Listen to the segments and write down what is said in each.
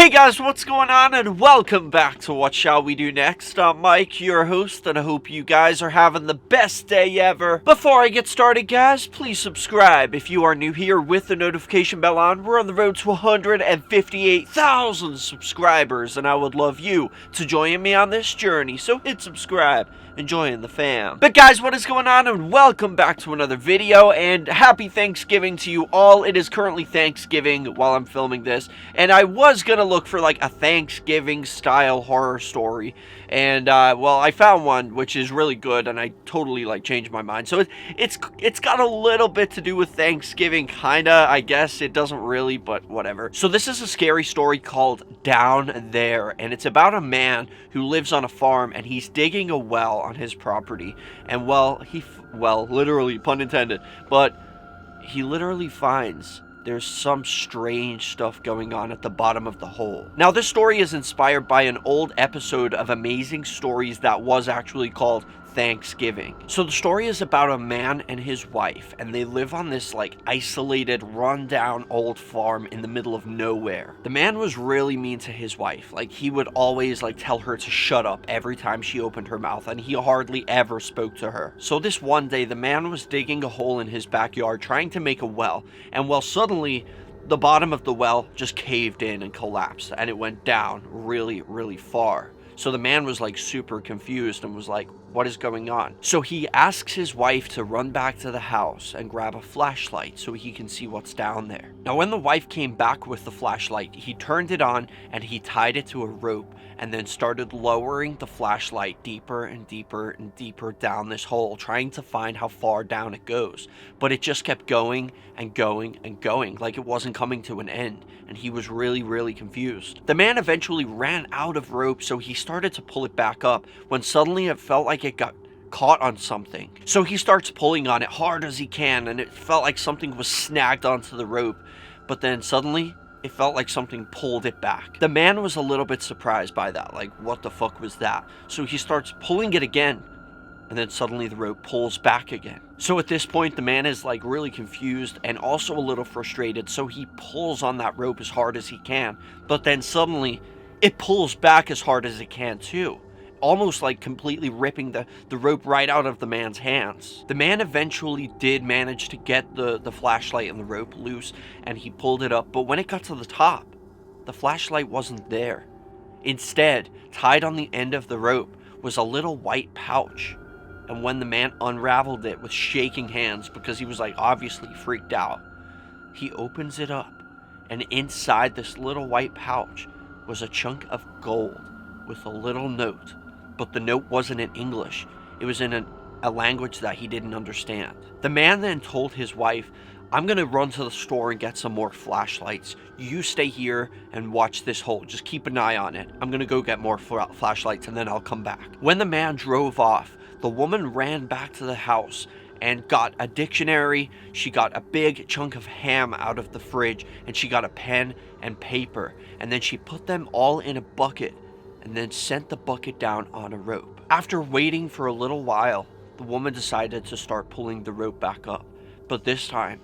Hey guys, what's going on, and welcome back to What Shall We Do Next. I'm Mike, your host, and I hope you guys are having the best day ever. Before I get started, guys, please subscribe if you are new here with the notification bell on. We're on the road to 158,000 subscribers, and I would love you to join me on this journey, so hit subscribe and join the fam. But guys, what is going on, and welcome back to another video, and happy Thanksgiving to you all. It is currently Thanksgiving while I'm filming this, and I was gonna look for like a Thanksgiving style horror story, and well, I found one which is really good, and I totally like changed my mind. So it's got a little bit to do with Thanksgiving, kinda, I guess. It doesn't really, but whatever. So this is a scary story called Down There, and it's about a man who lives on a farm, and he's digging a well on his property, and well, literally, pun intended, but he literally finds there's some strange stuff going on at the bottom of the hole. Now, this story is inspired by an old episode of Amazing Stories that was actually called Thanksgiving. So the story is about a man and his wife, and they live on this like isolated, rundown old farm in the middle of nowhere. The man was really mean to his wife. Like, he would always like tell her to shut up every time she opened her mouth, and he hardly ever spoke to her. So this one day, the man was digging a hole in his backyard trying to make a well, and well, suddenly the bottom of the well just caved in and collapsed, and it went down really, really far. So the man was like super confused and was like, what is going on? So he asks his wife to run back to the house and grab a flashlight so he can see what's down there. Now, when the wife came back with the flashlight, he turned it on and he tied it to a rope and then started lowering the flashlight deeper and deeper and deeper down this hole, trying to find how far down it goes. But it just kept going and going and going, like it wasn't coming to an end, and he was really, really confused. The man eventually ran out of rope, so he started to pull it back up when suddenly it felt like it got caught on something. So he starts pulling on it hard as he can, and it felt like something was snagged onto the rope, but then suddenly it felt like something pulled it back. The man was a little bit surprised by that, like, what the fuck was that? So he starts pulling it again, and then suddenly the rope pulls back again. So at this point, the man is like really confused and also a little frustrated, so he pulls on that rope as hard as he can, but then suddenly it pulls back as hard as it can too, almost like completely ripping the rope right out of the man's hands. The man eventually did manage to get the flashlight and the rope loose, and he pulled it up, but when it got to the top, the flashlight wasn't there. Instead, tied on the end of the rope was a little white pouch, and when the man unraveled it with shaking hands, because he was like obviously freaked out, he opens it up, and inside this little white pouch was a chunk of gold with a little note. But the note wasn't in English. It was in a language that he didn't understand. The man then told his wife, I'm gonna run to the store and get some more flashlights. You stay here and watch this hole. Just keep an eye on it. I'm gonna go get more flashlights and then I'll come back. When the man drove off, the woman ran back to the house and got a dictionary. She got a big chunk of ham out of the fridge, and she got a pen and paper, and then she put them all in a bucket and then sent the bucket down on a rope. After waiting for a little while, the woman decided to start pulling the rope back up. But this time,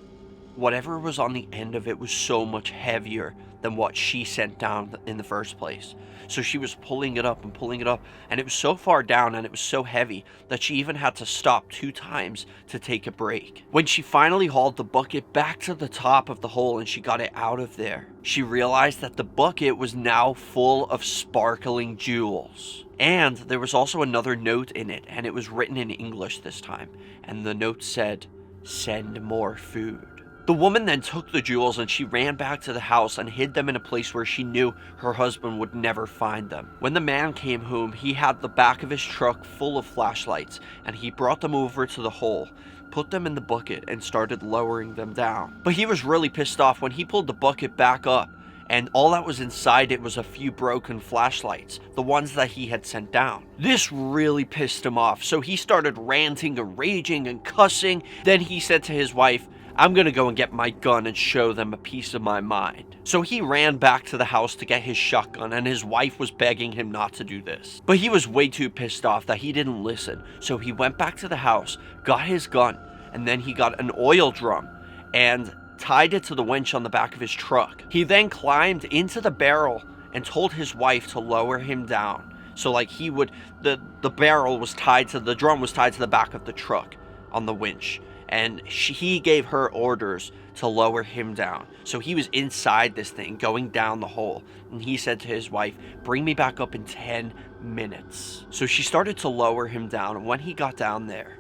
whatever was on the end of it was so much heavier than what she sent down in the first place. So she was pulling it up and pulling it up, and it was so far down and it was so heavy that she even had to stop 2 times to take a break. When she finally hauled the bucket back to the top of the hole and she got it out of there, she realized that the bucket was now full of sparkling jewels. And there was also another note in it, and it was written in English this time, and the note said, "Send more food." The woman then took the jewels and she ran back to the house and hid them in a place where she knew her husband would never find them. When the man came home, he had the back of his truck full of flashlights, and he brought them over to the hole, put them in the bucket, and started lowering them down. But he was really pissed off when he pulled the bucket back up, and all that was inside it was a few broken flashlights, the ones that he had sent down. This really pissed him off, so he started ranting and raging and cussing. Then he said to his wife, I'm gonna go and get my gun and show them a piece of my mind. So he ran back to the house to get his shotgun, and his wife was begging him not to do this. But he was way too pissed off that he didn't listen, so he went back to the house, got his gun, and then he got an oil drum and tied it to the winch on the back of his truck. He then climbed into the barrel and told his wife to lower him down. So like he would, the barrel was tied to, the drum was tied to the back of the truck on the winch. And he gave her orders to lower him down. So he was inside this thing going down the hole. And he said to his wife, bring me back up in 10 minutes. So she started to lower him down. And when he got down there,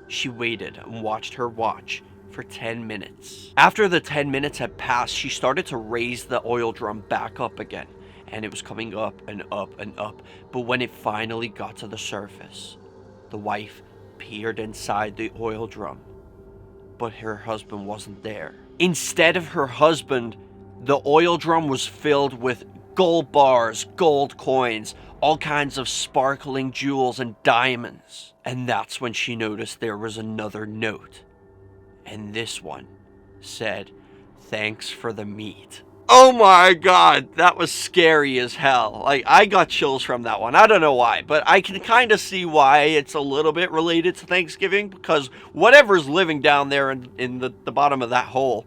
she waited and watched her watch for 10 minutes. After the 10 minutes had passed, she started to raise the oil drum back up again. And it was coming up and up and up. But when it finally got to the surface, the wife peered inside the oil drum. But her husband wasn't there. Instead of her husband, the oil drum was filled with gold bars, gold coins, all kinds of sparkling jewels and diamonds. And that's when she noticed there was another note. And this one said, thanks for the meat. Oh my god, that was scary as hell. Like, I got chills from that one. I don't know why, but I can kind of see why it's a little bit related to Thanksgiving, because whatever's living down there in the bottom of that hole,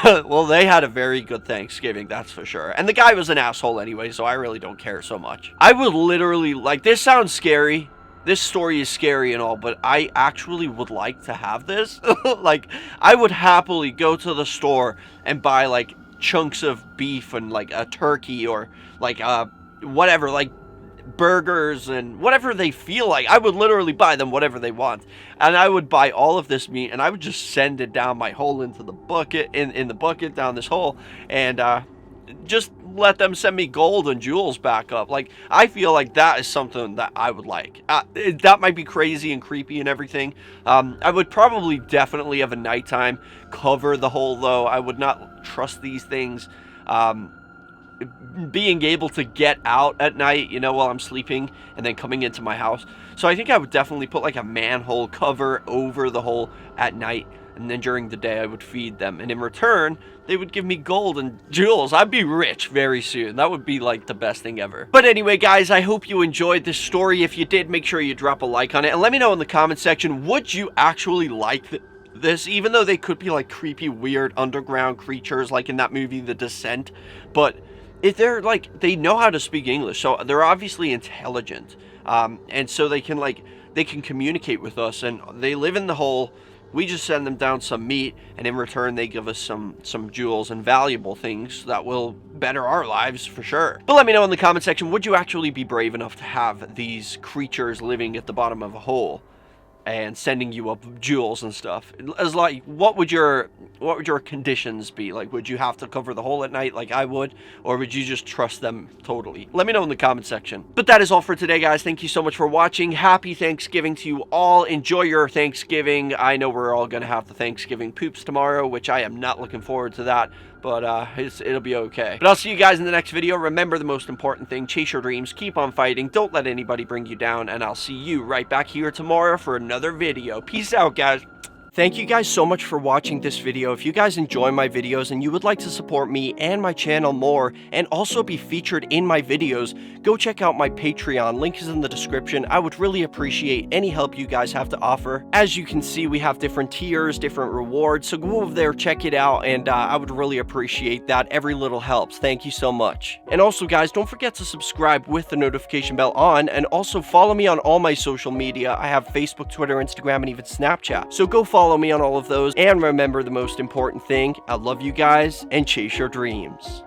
well, they had a very good Thanksgiving, that's for sure. And the guy was an asshole anyway, so I really don't care so much. I would literally, like, this sounds scary. This story is scary and all, but I actually would like to have this. Like, I would happily go to the store and buy, like, chunks of beef and like a turkey or like whatever, like burgers and whatever they feel like. I would literally buy them whatever they want, and I would buy all of this meat and I would just send it down my hole into the bucket, in the bucket down this hole, and just let them send me gold and jewels back up. Like, I feel like that is something that I would like. That might be crazy and creepy and everything. I would probably definitely have a nighttime cover the hole, though. I would not trust these things being able to get out at night, you know, while I'm sleeping and then coming into my house. So I think I would definitely put like a manhole cover over the hole at night, and then during the day I would feed them, and in return they would give me gold and jewels. I'd be rich very soon. That would be like the best thing ever. But anyway, guys, I hope you enjoyed this story. If you did, make sure you drop a like on it, and let me know in the comment section, would you actually like this, even though they could be like creepy, weird underground creatures like in that movie The Descent? But if they're like, they know how to speak English, so they're obviously intelligent, and so they can communicate with us, and they live in the hole. We just send them down some meat, and in return they give us some jewels and valuable things that will better our lives for sure. But let me know in the comment section, would you actually be brave enough to have these creatures living at the bottom of a hole and sending you up jewels and stuff? As like, what would your conditions be? Like, would you have to cover the hole at night like I would, or would you just trust them totally? Let me know in the comment section. But that is all for today, guys. Thank you so much for watching. Happy Thanksgiving to you all. Enjoy your Thanksgiving. I know we're all gonna have the Thanksgiving poops tomorrow, which I am not looking forward to that, but it'll be okay. But I'll see you guys in the next video. Remember the most important thing: chase your dreams, keep on fighting, don't let anybody bring you down, and I'll see you right back here tomorrow for another video. Peace out, guys. Thank you guys so much for watching this video. If you guys enjoy my videos and you would like to support me and my channel more, and also be featured in my videos, go check out my Patreon. Link is in the description. I would really appreciate any help you guys have to offer. As you can see, we have different tiers, different rewards, so go over there, check it out, and I would really appreciate that. Every little helps. Thank you so much. And also, guys, don't forget to subscribe with the notification bell on, and also follow me on all my social media. I have Facebook, Twitter, Instagram, and even Snapchat. So go follow me on all of those, and remember the most important thing: I love you guys, and chase your dreams.